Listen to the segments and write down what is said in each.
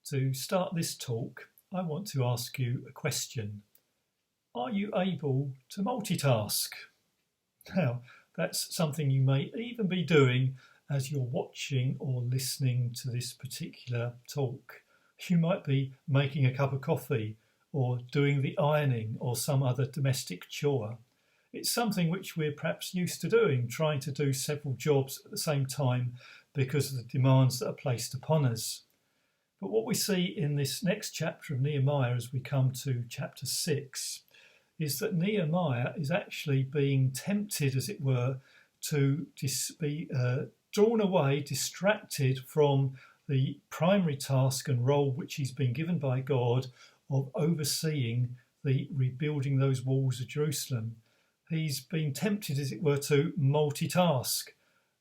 To start this talk, I want to ask you a question. Are you able to multitask? Now, that's something you may even be doing as you're watching or listening to this particular talk. You might be making a cup of coffee or doing the ironing or some other domestic chore. It's something which we're perhaps used to doing, trying to do several jobs at the same time because of the demands that are placed upon us. But what we see in this next chapter of Nehemiah as we come to chapter 6 is that Nehemiah is actually being tempted, as it were, to be drawn away, distracted from the primary task and role which he's been given by God of overseeing the rebuilding those walls of Jerusalem. He's been tempted, as it were, to multitask,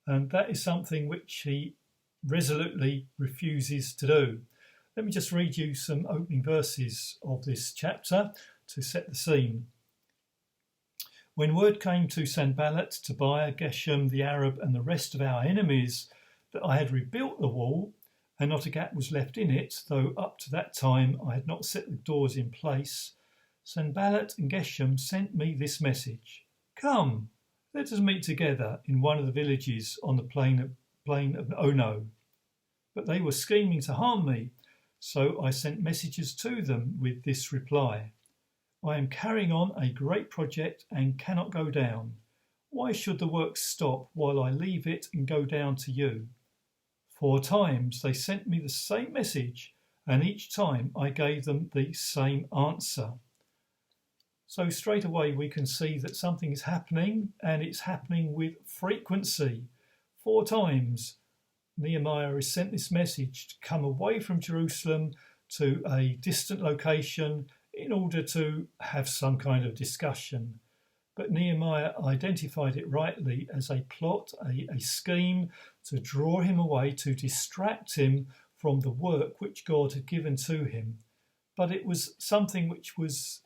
and that is something which he resolutely refuses to do. Let me just read you some opening verses of this chapter to set the scene. When word came to Sanballat, Tobiah, Geshem the Arab, and the rest of our enemies that I had rebuilt the wall, and not a gap was left in it, though up to that time I had not set the doors in place, Sanballat and Geshem sent me this message. Come, let us meet together in one of the villages on the plain of Ono. But they were scheming to harm me, so I sent messages to them with this reply. I am carrying on a great project and cannot go down. Why should the work stop while I leave it and go down to you? 4 times they sent me the same message, and each time I gave them the same answer. So straight away we can see that something is happening, and it's happening with frequency. 4 times Nehemiah is sent this message to come away from Jerusalem to a distant location in order to have some kind of discussion. But Nehemiah identified it rightly as a plot, a scheme to draw him away, to distract him from the work which God had given to him. But it was something which was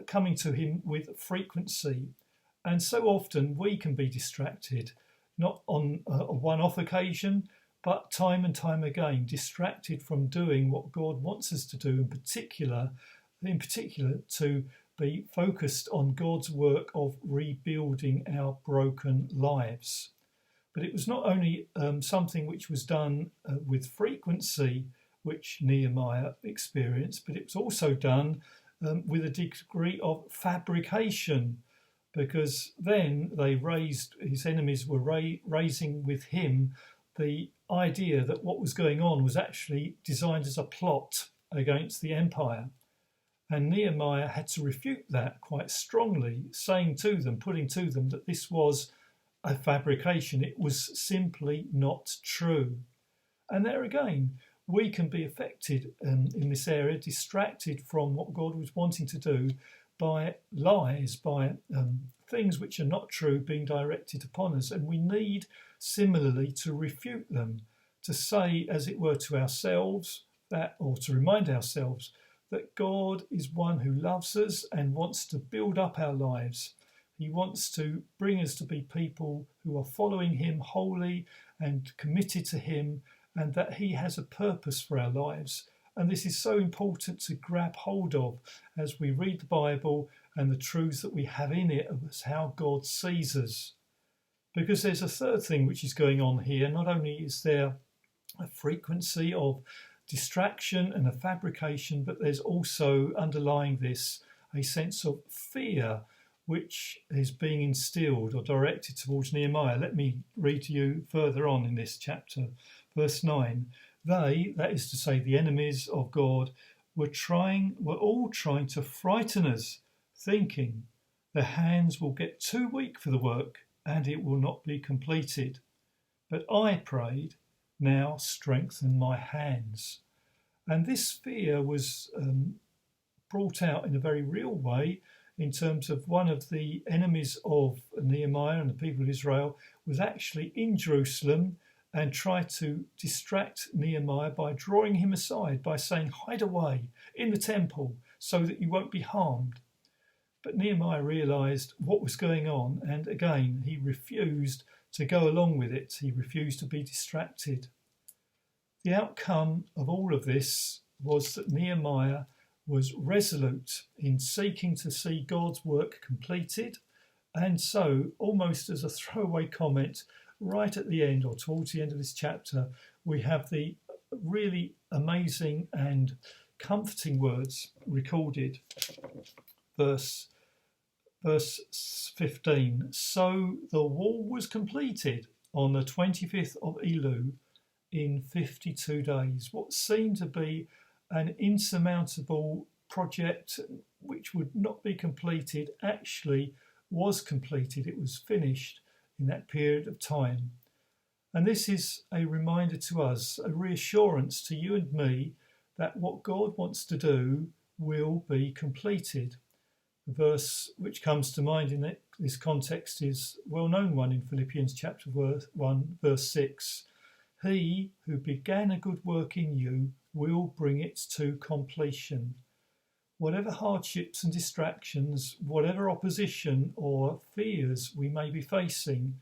coming to him with frequency. And so often we can be distracted, not on a one-off occasion, but time and time again, distracted from doing what God wants us to do, in particular to be focused on God's work of rebuilding our broken lives. But it was not only something which was done with frequency, which Nehemiah experienced, but it was also done with a degree of fabrication, because then his enemies were raising with him the idea that what was going on was actually designed as a plot against the empire. And Nehemiah had to refute that quite strongly, saying to them, putting to them that this was a fabrication. It was simply not true. And there again, we can be affected in this area, distracted from what God was wanting to do by lies, by things which are not true being directed upon us. And we need similarly to refute them, to say, as it were, to ourselves that, or to remind ourselves that God is one who loves us and wants to build up our lives. He wants to bring us to be people who are following him wholly and committed to him, and that he has a purpose for our lives. And this is so important to grab hold of as we read the Bible and the truths that we have in it of how God sees us. Because there's a third thing which is going on here. Not only is there a frequency of distraction and a fabrication, but there's also underlying this a sense of fear which is being instilled or directed towards Nehemiah. Let me read to you further on in this chapter, verse 9. They, that is to say the enemies of God, were all trying to frighten us, thinking their hands will get too weak for the work and it will not be completed. But I prayed, now strengthen my hands. And this fear was brought out in a very real way in terms of one of the enemies of Nehemiah and the people of Israel was actually in Jerusalem and tried to distract Nehemiah by drawing him aside, by saying, hide away in the temple so that you won't be harmed. But Nehemiah realised what was going on, and again, he refused to go along with it. He refused to be distracted. The outcome of all of this was that Nehemiah was resolute in seeking to see God's work completed, and so, almost as a throwaway comment, right at the end or towards the end of this chapter, we have the really amazing and comforting words recorded. Verse 15. So the wall was completed on the 25th of Elul in 52 days. What seemed to be an insurmountable project which would not be completed actually was completed. It was finished in that period of time. And this is a reminder to us, a reassurance to you and me, that what God wants to do will be completed. The verse which comes to mind in this context is a well-known one in Philippians chapter 1, verse 6. He who began a good work in you will bring it to completion. Whatever hardships and distractions, whatever opposition or fears we may be facing,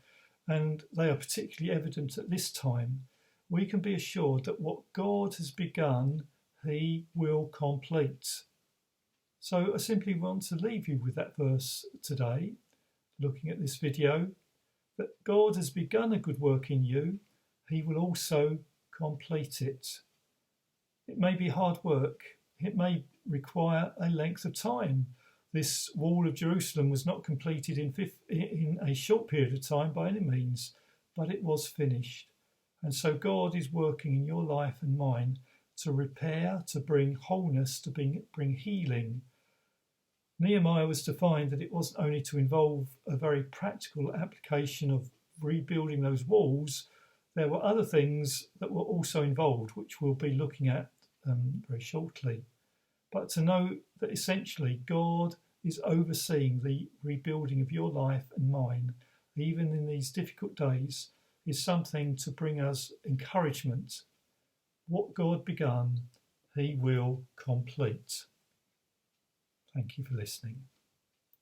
and they are particularly evident at this time, we can be assured that what God has begun, he will complete. So I simply want to leave you with that verse today, looking at this video, that God has begun a good work in you, he will also complete it. It may be hard work, it may require a length of time. This wall of Jerusalem was not completed in a short period of time by any means, but it was finished. And so God is working in your life and mine to repair, to bring wholeness, to bring healing. Nehemiah was to find that it wasn't only to involve a very practical application of rebuilding those walls, there were other things that were also involved, which we'll be looking at very shortly. But to know that essentially God is overseeing the rebuilding of your life and mine, even in these difficult days, is something to bring us encouragement. What God begun, he will complete. Thank you for listening.